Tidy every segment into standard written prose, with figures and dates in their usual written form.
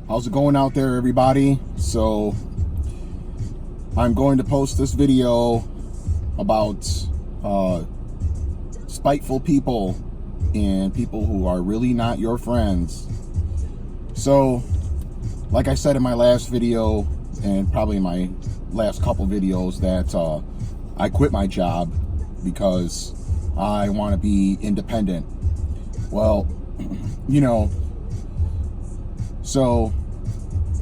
How's it going out there, everybody? So I'm going to post this video about spiteful people and people who are really not your friends. So like I said in my last video and probably my last couple videos, that I quit my job because I want to be independent. Well, you know, so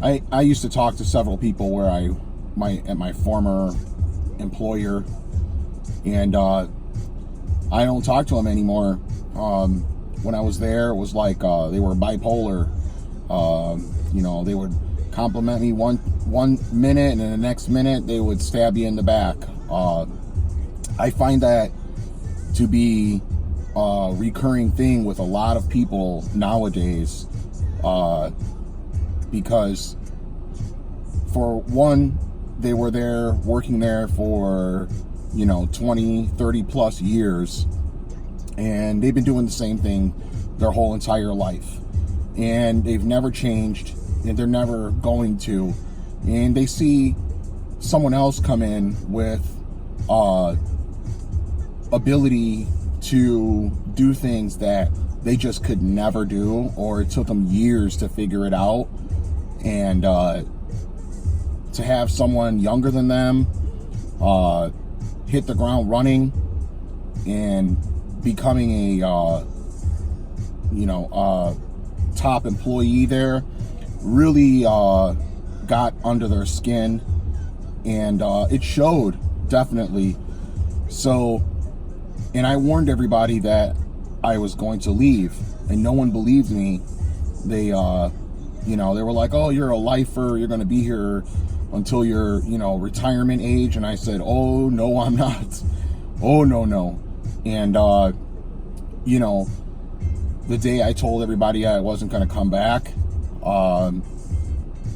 I used to talk to several people where at my former employer, and I don't talk to them anymore. When I was there, it was like they were bipolar. You know, they would compliment me one minute, and then the next minute they would stab you in the back. I find that to be a recurring thing with a lot of people nowadays, because for one, they were there working there for 20, 30 plus years, and they've been doing the same thing their whole entire life, and they've never changed, and they're never going to. And they see someone else come in with ability to do things that they just could never do, or it took them years to figure it out. And to have someone younger than them hit the ground running and becoming a top employee there really got under their skin, and it showed, definitely. So, and I warned everybody that I was going to leave, and no one believed me. They they were like, "Oh, you're a lifer, you're going to be here until your retirement age." And I said, "Oh no, I'm not. Oh no." And the day I told everybody I wasn't going to come back, all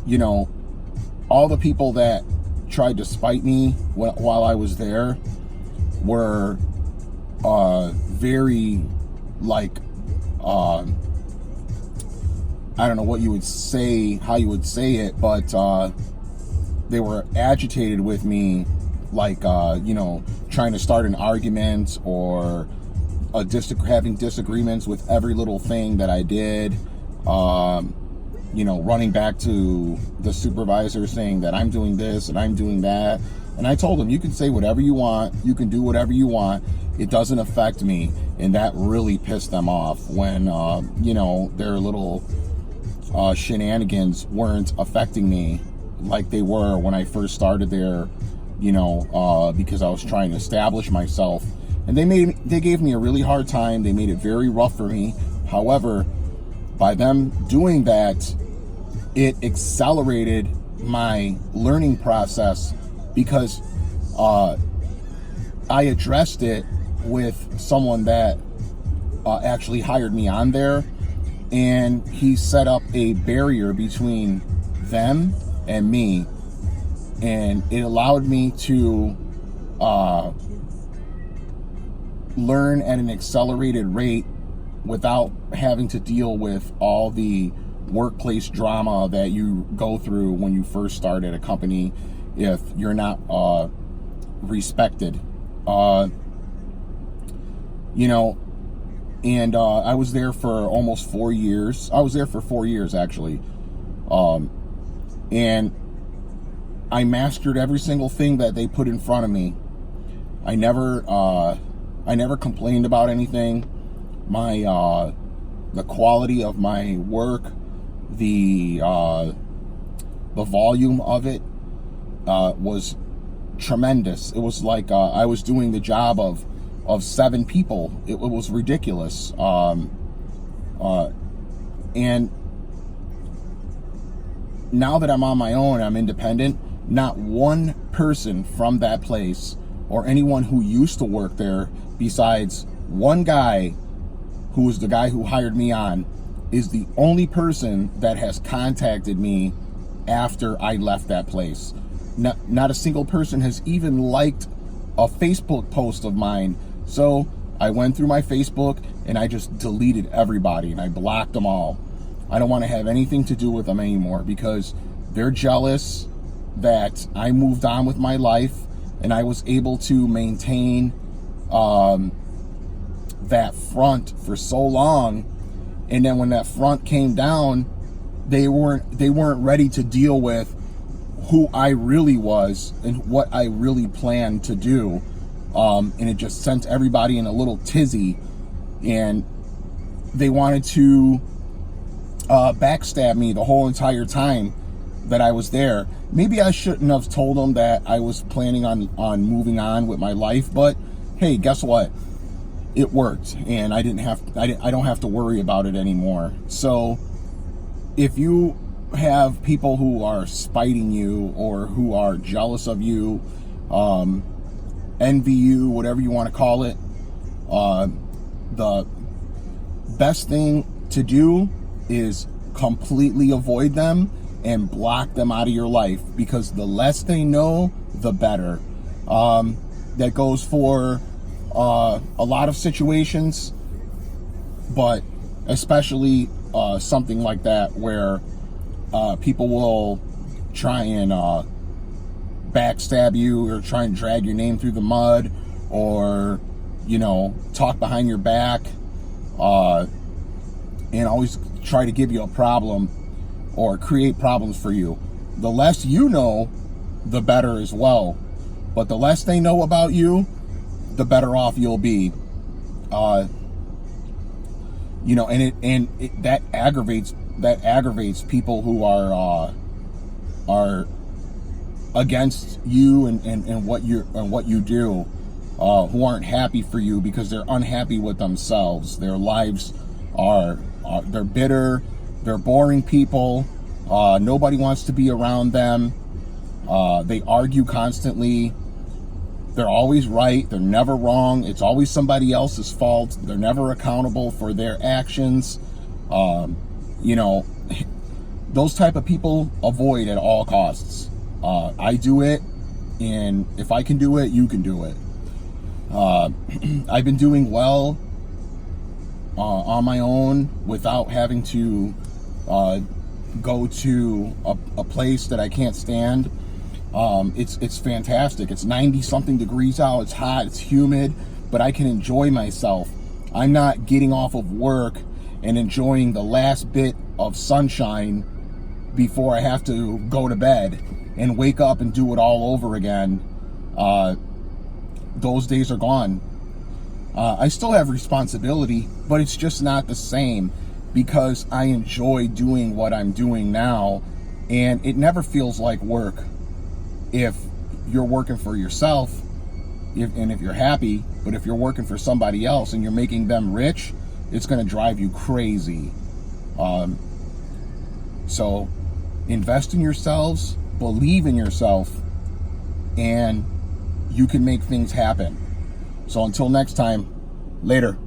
the people that tried to spite me while I was there were very, like, I don't know what you would say, how you would say it, but they were agitated with me, like, trying to start an argument, or having disagreements with every little thing that I did, running back to the supervisor saying that I'm doing this and I'm doing that. And I told them, you can say whatever you want, you can do whatever you want, it doesn't affect me. And that really pissed them off when their little shenanigans weren't affecting me like they were when I first started there, because I was trying to establish myself. And they gave me a really hard time. They made it very rough for me. However, by them doing that, it accelerated my learning process, because I addressed it with someone that actually hired me on there, and he set up a barrier between them and me, and it allowed me to learn at an accelerated rate without having to deal with all the workplace drama that you go through when you first start at a company if you're not respected. And I was there for almost 4 years. I was there for 4 years, actually. And I mastered every single thing that they put in front of me. I never complained about anything. The quality of my work, the volume of it was tremendous. It was like I was doing the job of 7 people. It was ridiculous. And now that I'm on my own, I'm independent, not one person from that place or anyone who used to work there, besides one guy who was the guy who hired me on, is the only person that has contacted me after I left that place. Not a single person has even liked a Facebook post of mine. So I went through my Facebook and I just deleted everybody and I blocked them all. I don't want to have anything to do with them anymore because they're jealous that I moved on with my life and I was able to maintain that front for so long. And then when that front came down, they weren't ready to deal with who I really was and what I really planned to do. And it just sent everybody in a little tizzy, and they wanted to backstab me the whole entire time that I was there. Maybe I shouldn't have told them that I was planning on moving on with my life, but hey, guess what? It worked, and I don't have to worry about it anymore. So if you have people who are spiting you or who are jealous of you, envy you, whatever you want to call it, the best thing to do is completely avoid them and block them out of your life, because the less they know, the better. That goes for a lot of situations, but especially something like that where people will try and backstab you or try and drag your name through the mud, or talk behind your back, and always try to give you a problem or create problems for you. The less you know, the better as well. But the less they know about you, the better off you'll be. That aggravates people who are against you and what you do, who aren't happy for you because they're unhappy with themselves. Their lives they're bitter, they're boring people. Nobody wants to be around them. They argue constantly. They're always right. They're never wrong. It's always somebody else's fault. They're never accountable for their actions. Those type of people, avoid at all costs. I do it, and if I can do it, you can do it. I've been doing well on my own without having to go to a place that I can't stand. It's fantastic. It's 90 something degrees out. It's hot, it's humid, but I can enjoy myself. I'm not getting off of work and enjoying the last bit of sunshine before I have to go to bed and wake up and do it all over again. Those days are gone. I still have responsibility, but it's just not the same, because I enjoy doing what I'm doing now, and it never feels like work. If you're working for yourself, and if you're happy, but if you're working for somebody else and you're making them rich, it's going to drive you crazy. So invest in yourselves, believe in yourself, and you can make things happen. So until next time, later.